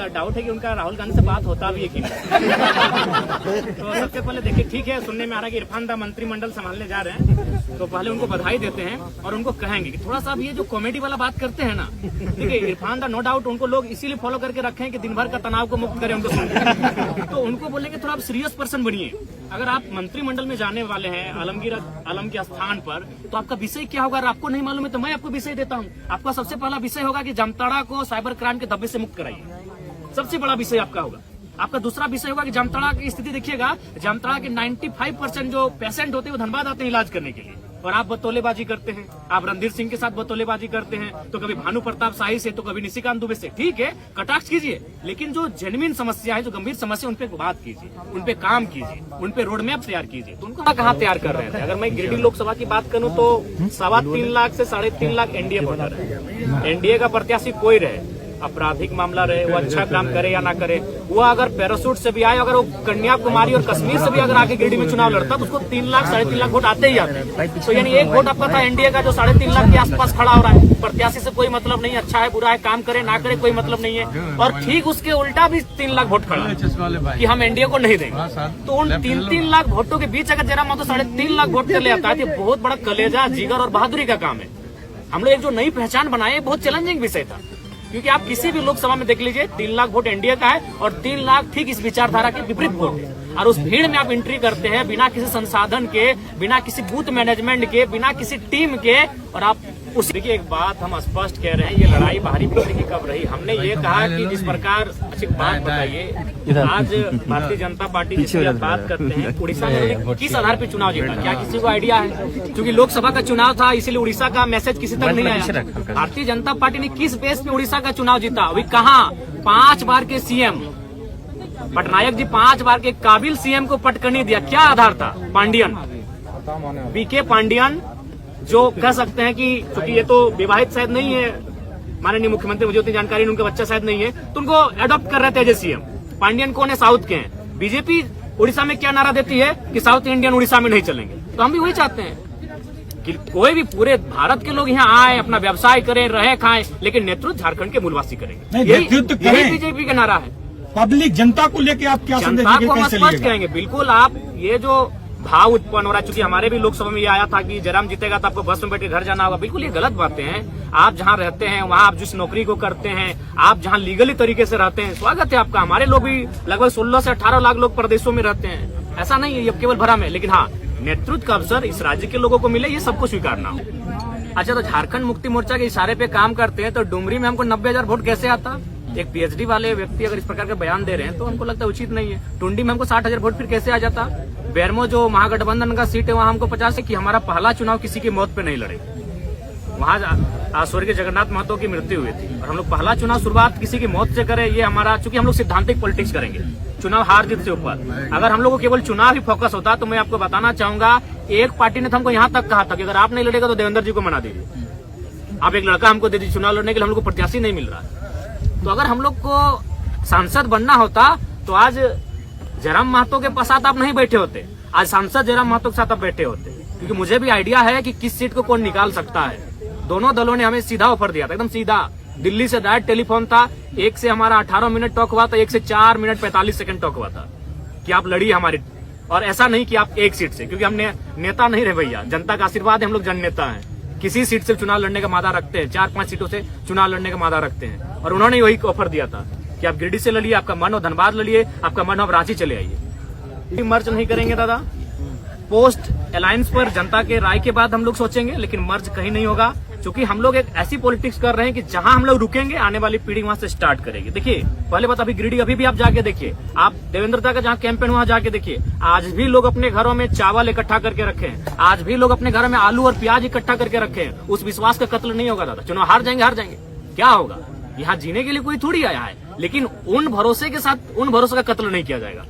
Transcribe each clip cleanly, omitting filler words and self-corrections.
Doubt है कि उनका राहुल गांधी से बात होता भी है कि नहीं। तो सबसे पहले देखिए, ठीक है, सुनने में आ रहा है कि इरफान दा मंत्रिमंडल संभालने जा रहे हैं, तो पहले उनको बधाई देते हैं और उनको कहेंगे कि थोड़ा सा अब ये जो कॉमेडी वाला बात करते हैं ना, देखिए इरफान दा नो डाउट उनको लोग इसीलिए फॉलो करके रखे हैं कि दिन भर का तनाव को मुक्त करें उनको सुन। तो उनको बोलेंगे थोड़ा आप सीरियस पर्सन बनिए। अगर आप मंत्रिमंडल में जाने वाले हैं आलम के स्थान पर, तो आपका विषय क्या होगा? अगर आपको नहीं मालूम है तो मैं आपको विषय देता हूँ। आपका सबसे पहला विषय होगा कि जामताड़ा को साइबर क्राइम के धब्बे से मुक्त कराइए, सबसे बड़ा विषय आपका होगा। आपका दूसरा विषय होगा कि जामताड़ा की स्थिति देखिएगा, जामताड़ा के 95% जो पेशेंट होते हैं वो धनबाद आते हैं इलाज करने के लिए, और आप बतौलेबाजी करते हैं। आप रणधीर सिंह के साथ बतौलेबाजी करते हैं, तो कभी भानु प्रताप शाही से, तो कभी निशिकांत दुबे से। ठीक है, कटाक्ष कीजिए, लेकिन जो जेन्युइन समस्या है, जो गंभीर समस्या, उन पे बात कीजिए, उन पे काम कीजिए, उन पे रोड मैप तैयार कीजिए। तो उनको कहाँ तैयार कर रहे थे? अगर मैं गिरिडीह लोकसभा की बात करूँ तो 3.25 लाख से 3.5 लाख एनडीए वोटर है। एनडीए का प्रत्याशी कोई रहे, आपराधिक मामला रहे, वो अच्छा काम करे या ना करे, वो अगर पैरासूट से भी आए, अगर वो कन्याकुमारी और कश्मीर से भी अगर आके गिरिडीह में चुनाव लड़ता तो उसको 3 लाख 3.5 लाख वोट आते ही आते हैं। तो यानी एक वोट आपका था एनडीए का जो 3.5 लाख के आसपास खड़ा हो रहा है। प्रत्याशी से कोई मतलब नहीं, अच्छा है बुरा है, काम करे ना करे कोई मतलब नहीं है। और ठीक उसके उल्टा भी 3 लाख वोट खड़ा है कि हम एनडीए को नहीं देंगे। तो उन 3 लाख वोटों के बीच अगर जयराम महतो 3.5 लाख वोट कर ले आता है, तो बहुत बड़ा कलेजा, जिगर और बहादुरी का काम है। हम लोग एक जो नई पहचान बनाए, बहुत चैलेंजिंग विषय था, क्योंकि आप किसी भी लोकसभा में देख लीजिए 3 लाख वोट एनडीए का है और 3 लाख ठीक इस विचारधारा के विपरीत वोट है। और उस भीड़ में आप एंट्री करते हैं बिना किसी संसाधन के, बिना किसी बूथ मैनेजमेंट के, बिना किसी टीम के, और आप उस देखिए एक बात हम स्पष्ट कह रहे हैं, ये लड़ाई बाहरी पड़ने की कब रही? हमने ये कहा कि जिस प्रकार, अच्छी बात बताइए, आज भारतीय जनता पार्टी जिसकी आप बात करते हैं, उड़ीसा में किस आधार पर चुनाव जीता? क्या किसी को आइडिया है? क्योंकि लोकसभा का चुनाव था, इसीलिए उड़ीसा का मैसेज किसी तक नहीं आया। भारतीय जनता पार्टी ने किस बेस पे उड़ीसा का चुनाव जीता? अभी कहाँ 5 बार के सीएम पटनायक जी 5 बार के काबिल सीएम को पटकनी दिया, क्या आधार था? पांडियन, बीके पांडियन, जो कह सकते हैं कि क्योंकि ये तो विवाहित शायद नहीं है माननीय मुख्यमंत्री, मुझे उतनी जानकारी नहीं, उनका बच्चा शायद नहीं है, तो उनको अडॉप्ट कर रहे थे एज सीएम। पांडियन कौन है? साउथ के हैं। बीजेपी उड़ीसा में क्या नारा देती है कि साउथ इंडियन उड़ीसा में नहीं चलेंगे। तो हम भी वही चाहते हैं कि कोई भी पूरे भारत के लोग यहाँ आए, अपना व्यवसाय करें, रहे खाएं, लेकिन नेतृत्व झारखंड के मूलवासी करेंगे। यही बीजेपी का नारा है। पब्लिक जनता को लेके आप क्या संदेश जनता को हम स्पष्ट कहेंगे, बिल्कुल आप ये जो भाव उत्पन्न हो रहा है, चूंकि हमारे भी लोकसभा में ये आया था कि जयराम जीतेगा तो आपको बस में बैठ के घर जाना होगा, बिल्कुल ये गलत बातें हैं। आप जहां रहते हैं, वहां आप जिस नौकरी को करते हैं, आप जहां लीगली तरीके से रहते हैं, स्वागत है आपका। हमारे लोग भी लगभग 16 से 18 लाख लोग प्रदेशों में रहते हैं, ऐसा नहीं है ये केवल भ्रम है। लेकिन हाँ, नेतृत्व का अवसर इस राज्य के लोगों को मिले, ये सबको स्वीकारना हो। अच्छा, तो झारखंड मुक्ति मोर्चा के इशारे पे काम करते हैं, तो डुमरी में हमको 90,000 वोट कैसे आता? एक पीएचडी वाले व्यक्ति अगर इस प्रकार का बयान दे रहे हैं तो हमको लगता है उचित नहीं है। टुंडी में हमको 60,000 वोट फिर कैसे आ जाता? बेरमो जो महागठबंधन का सीट है, वहाँ हमको 50 है कि हमारा पहला चुनाव किसी की मौत पे नहीं लड़े। वहाँ स्वर्गीय जगन्नाथ महतो की मृत्यु हुई थी और हम लोग पहला चुनाव शुरुआत किसी की मौत से करें, ये हमारा, चूंकि हम लोग सिद्धांतिक पॉलिटिक्स करेंगे, चुनाव हार जीत से ऊपर। अगर हम लोग को केवल चुनाव ही फोकस होता तो मैं आपको बताना चाहूंगा, एक पार्टी ने तो हमको यहाँ तक कहा था कि अगर आप नहीं लड़ेगा तो देवेंद्र जी को मना दीजिए, आप एक लड़का हमको दे दीजिए चुनाव लड़ने के लिए, हम लोग को प्रत्याशी नहीं मिल रहा। तो अगर हम लोग को सांसद बनना होता तो आज जयराम महतो के साथ आप नहीं बैठे होते, आज सांसद जयराम महतो के साथ आप बैठे होते, क्योंकि मुझे भी आइडिया है कि किस सीट को कौन निकाल सकता है। दोनों दलों ने हमें सीधा ऑफर दिया था, एकदम सीधा, दिल्ली से डायरेक्ट टेलीफोन था, एक से हमारा 18 मिनट टॉक हुआ था, एक से 4 मिनट 45 सेकंड टॉक हुआ था कि आप लड़िए हमारी। और ऐसा नहीं कि आप एक सीट से, क्योंकि हमने नेता नहीं रहे भैया, जनता का आशीर्वाद है, हम लोग जन नेता हैं, किसी सीट से चुनाव लड़ने का मादा रखते हैं, 4-5 सीटों से चुनाव लड़ने का मादा रखते हैं। और उन्होंने वही ऑफर दिया था कि आप गिरिडीह से लड़िए, आपका मन हो धनबाद लड़िए, आपका मन हो आप रांची चले आइए। मर्ज नहीं करेंगे दादा, पोस्ट अलायंस पर जनता के राय के बाद हम लोग सोचेंगे, लेकिन मर्ज कहीं नहीं होगा, क्योंकि हम लोग एक ऐसी पॉलिटिक्स कर रहे हैं कि जहां हम लोग रुकेंगे आने वाली पीढ़ी वहां से स्टार्ट करेगी। देखिए पहले बात, अभी गिरिडीह अभी भी आप जाके देखिए, आप देवेंद्र दा का जहां कैंपेन वहां जाके देखिए, आज भी लोग अपने घरों में चावल इकट्ठा करके रखे हैं, आज भी लोग अपने घरों में आलू और प्याज इकट्ठा करके रखे हैं। उस विश्वास का कत्ल नहीं होगा दादा, चुनाव हार जाएंगे, क्या होगा? यहाँ जीने के लिए कोई थोड़ी आया है, लेकिन उन भरोसे के साथ उन भरोसे का कत्ल नहीं किया जाएगा।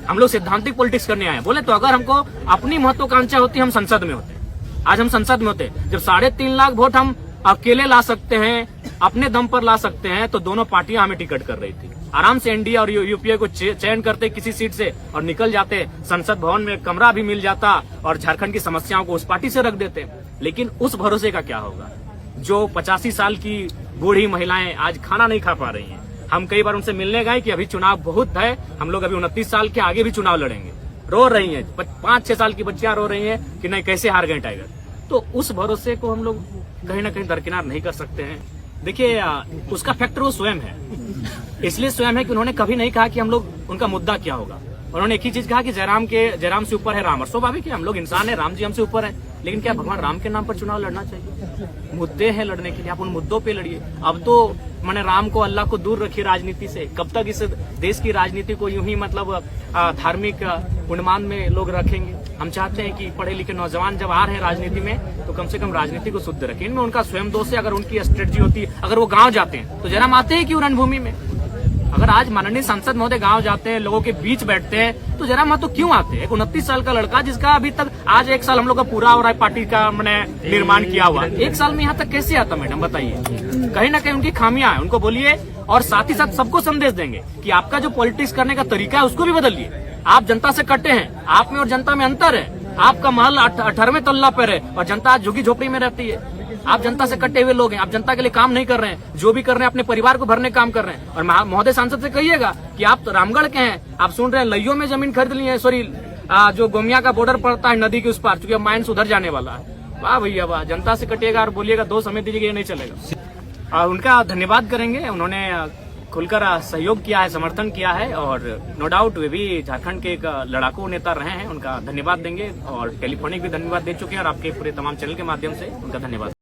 हम लोग सिद्धांतिक पॉलिटिक्स करने आए हैं। बोले तो अगर हमको अपनी महत्वाकांक्षा होती, हम संसद में होते, आज हम संसद में होते। जब 3.5 लाख वोट हम अकेले ला सकते हैं, अपने दम पर ला सकते हैं, तो दोनों पार्टियां हमें टिकट कर रही थी। आराम से एनडीए और यूपीए को चयन करते किसी सीट से और निकल जाते, संसद भवन में कमरा भी मिल जाता और झारखंड की समस्याओं को उस पार्टी से रख देते। लेकिन उस भरोसे का क्या होगा? जो 85 साल की बूढ़ी महिलाएं आज खाना नहीं खा पा रही हैं, हम कई बार उनसे मिलने गए कि अभी चुनाव बहुत है, हम लोग अभी 29 साल के आगे भी चुनाव लड़ेंगे। रो रही हैं 5-6 साल की बच्चियां रो रही हैं कि नहीं कैसे हार गए टाइगर। तो उस भरोसे को हम लोग कहीं ना कहीं दरकिनार नहीं कर सकते हैं। देखिए उसका फैक्टर वो स्वयं है, इसलिए स्वयं है कि उन्होंने कभी नहीं कहा कि हम लोग उनका मुद्दा क्या होगा। उन्होंने एक ही चीज कहा कि जयराम से ऊपर है राम। और स्वाभाविक है, हम लोग इंसान है, राम जी हमसे ऊपर है, लेकिन क्या भगवान राम के नाम पर चुनाव लड़ना चाहिए? मुद्दे हैं लड़ने के लिए, आप उन मुद्दों पे लड़िए। अब तो मैंने राम को अल्लाह को दूर रखी राजनीति से। कब तक इस देश की राजनीति को यूं ही मतलब धार्मिक उन्माद में लोग रखेंगे? हम चाहते हैं कि पढ़े लिखे नौजवान जब आ रहे हैं राजनीति में तो कम से कम राजनीति को शुद्ध रखें। इनमें उनका स्वयं दोष है। अगर उनकी स्ट्रेटजी होती, अगर वो गाँव जाते हैं तो जयराम आते हैं क्यों रणभूमि में? अगर आज माननीय सांसद महोदय गांव जाते हैं, लोगों के बीच बैठते हैं, तो जयराम महतो क्यों आते हैं? 29 साल का लड़का जिसका अभी तक आज 1 साल हम लोग का पूरा हो रहा है, पार्टी का मैंने निर्माण किया हुआ, 1 साल में यहाँ तक कैसे आता मैडम बताइए? कहीं ना कहीं उनकी खामियां हैं, उनको बोलिए। और साथ ही साथ सबको संदेश देंगे कि आपका जो पॉलिटिक्स करने का तरीका है उसको भी बदलिए। आप जनता से कटे हैं, आप में और जनता में अंतर है। आपका महल 18वें तल्ला पर है और जनता आज झुग्गी झोपड़ी में रहती है। आप जनता से कटे हुए लोग हैं, आप जनता के लिए काम नहीं कर रहे हैं। जो भी कर रहे हैं अपने परिवार को भरने काम कर रहे हैं। और महोदय सांसद से कहिएगा कि आप तो रामगढ़ के हैं, आप सुन रहे हैं लइयों में जमीन खरीद ली है, सॉरी जो गोमिया का बॉर्डर पड़ता है नदी के उस पार, चूंकि अब माइंस उधर जाने वाला है। वाह भैया वाह, जनता से कटिएगा और बोलिएगा दोस्त हमें दीजिएगा, ये नहीं चलेगा। उनका धन्यवाद करेंगे, उन्होंने खुलकर सहयोग किया है, समर्थन किया है और नो डाउट वे भी झारखंड के एक लड़ाकू नेता रहे हैं। उनका धन्यवाद देंगे और टेलीफोनिक भी धन्यवाद दे चुके हैं और आपके पूरे तमाम चैनल के माध्यम से उनका धन्यवाद।